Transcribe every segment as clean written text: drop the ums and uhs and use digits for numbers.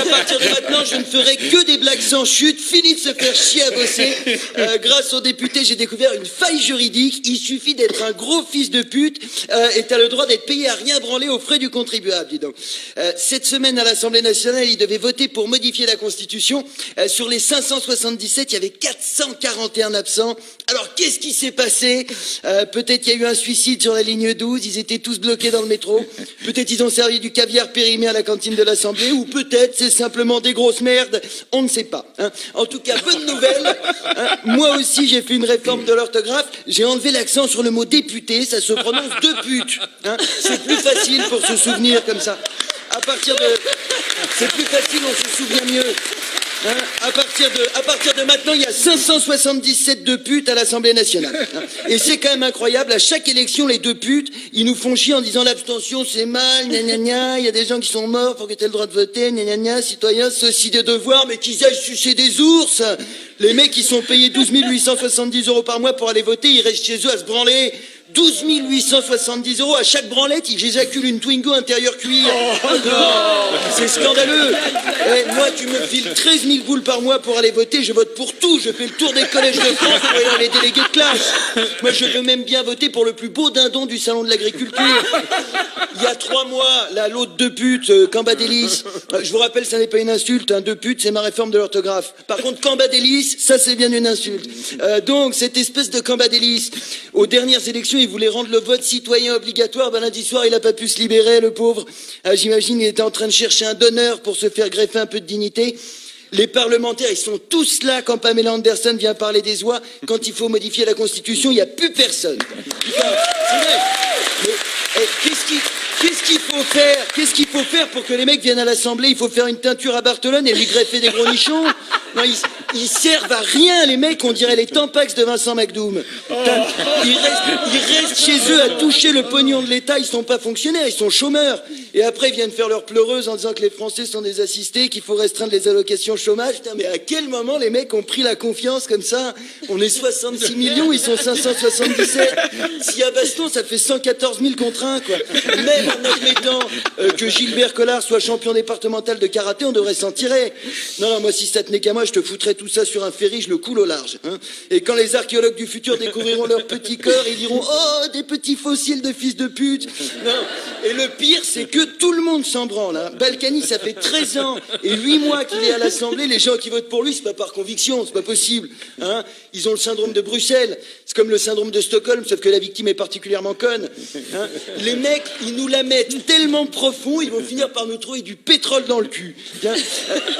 partir de maintenant, je ne ferai que des blagues sans chute. Fini de se faire chier à bosser. Grâce aux députés, j'ai découvert une faille juridique. Il suffit d'être un gros fils de pute et t'as le droit d'être payé à rien branler aux frais du contribuable, dis donc. Cette semaine, à l'Assemblée nationale, ils devaient voter pour modifier la Constitution. Sur les 577, il y avait 441 absents. Alors, qu'est-ce qui s'est passé? Peut-être qu'il y a eu un suicide sur la ligne 12, ils étaient tous bloqués dans le métro. Peut-être ils ont servi du caviar périmé à la cantine de l'Assemblée, ou peut-être c'est simplement des grosses merdes, on ne sait pas. Hein. En tout cas, bonne nouvelle, hein. Moi aussi j'ai fait une réforme de l'orthographe, j'ai enlevé l'accent sur le mot député, ça se prononce de pute. Hein. C'est plus facile pour se souvenir comme ça. C'est plus facile, on se souvient mieux. Hein, à partir de maintenant, il y a 577 de putes à l'Assemblée nationale. Hein. Et c'est quand même incroyable, à chaque élection, les deux putes, ils nous font chier en disant l'abstention c'est mal, gna gna gna, il y a des gens qui sont morts pour que tu aies le droit de voter, gna gna gna, citoyens, ceci des devoirs, mais qu'ils aillent sucer des ours. Les mecs, ils sont payés 12 870 € par mois pour aller voter, ils restent chez eux à se branler. 12 870 € à chaque branlette, j'éjacule une Twingo intérieur cuir. Oh non, c'est scandaleux. Et moi, tu me files 13 000 boules par mois pour aller voter, je vote pour tout. Je fais le tour des collèges de France pour aller dans les délégués de classe. Moi, je veux même bien voter pour le plus beau dindon du salon de l'agriculture. Il y a 3 mois, là, l'autre de pute, Cambadélis. Je vous rappelle, ça n'est pas une insulte, hein, de pute, c'est ma réforme de l'orthographe. Par contre, Cambadélis, ça c'est bien une insulte. Donc, cette espèce de Cambadélis, aux dernières élections, il voulait rendre le vote citoyen obligatoire. Ben, lundi soir, il n'a pas pu se libérer, le pauvre. J'imagine, il était en train de chercher un donneur pour se faire greffer un peu de dignité. Les parlementaires, ils sont tous là quand Pamela Anderson vient parler des oies. Quand il faut modifier la Constitution, il n'y a plus personne. C'est vrai. Mais, qu'est-ce qu'il faut faire pour que les mecs viennent à l'Assemblée? Il faut faire une teinture à Barcelone et lui greffer des gros nichons. Non, ils servent à rien, les mecs, on dirait les Tampax de Vincent McDoom. Ils restent chez eux à toucher le pognon de l'État, ils sont pas fonctionnaires, ils sont chômeurs. Et après, ils viennent faire leur pleureuse en disant que les Français sont des assistés, qu'il faut restreindre les allocations chômage. Putain, mais à quel moment les mecs ont pris la confiance comme ça? On est 66 millions, ils sont 577. S'il y a baston, ça fait 114 000 contre 1, quoi. Même en admettant que Gilbert Collard soit champion départemental de karaté, on devrait s'en tirer. Non, moi, si ça tenait qu'à moi, je te foutrais tout ça sur un ferry, je le coule au large. Hein. Et quand les archéologues du futur découvriront leur petit corps, ils diront « Oh, des petits fossiles de fils de pute !» Non. Et le pire, c'est que tout le monde s'en branle. Hein. Balkany, ça fait 13 ans et 8 mois qu'il est à l'Assemblée. Les gens qui votent pour lui, c'est pas par conviction, c'est pas possible. Hein. Ils ont le syndrome de Bruxelles. C'est comme le syndrome de Stockholm, sauf que la victime est particulièrement conne. Hein. Les mecs, ils nous la mettent tellement profond, ils vont finir par nous trouver du pétrole dans le cul. Hein.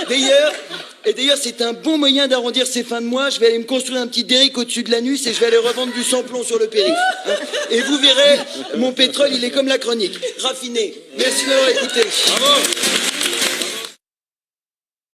D'ailleurs, c'est un bon moyen d'arrondir ces fins de mois. Je vais aller me construire un petit derrick au-dessus de l'anus et je vais aller revendre du sans-plomb sur le périph'. Hein. Et vous verrez, mon pétrole, il est comme la chronique. Raffiné. Merci d'avoir écouté. Bravo.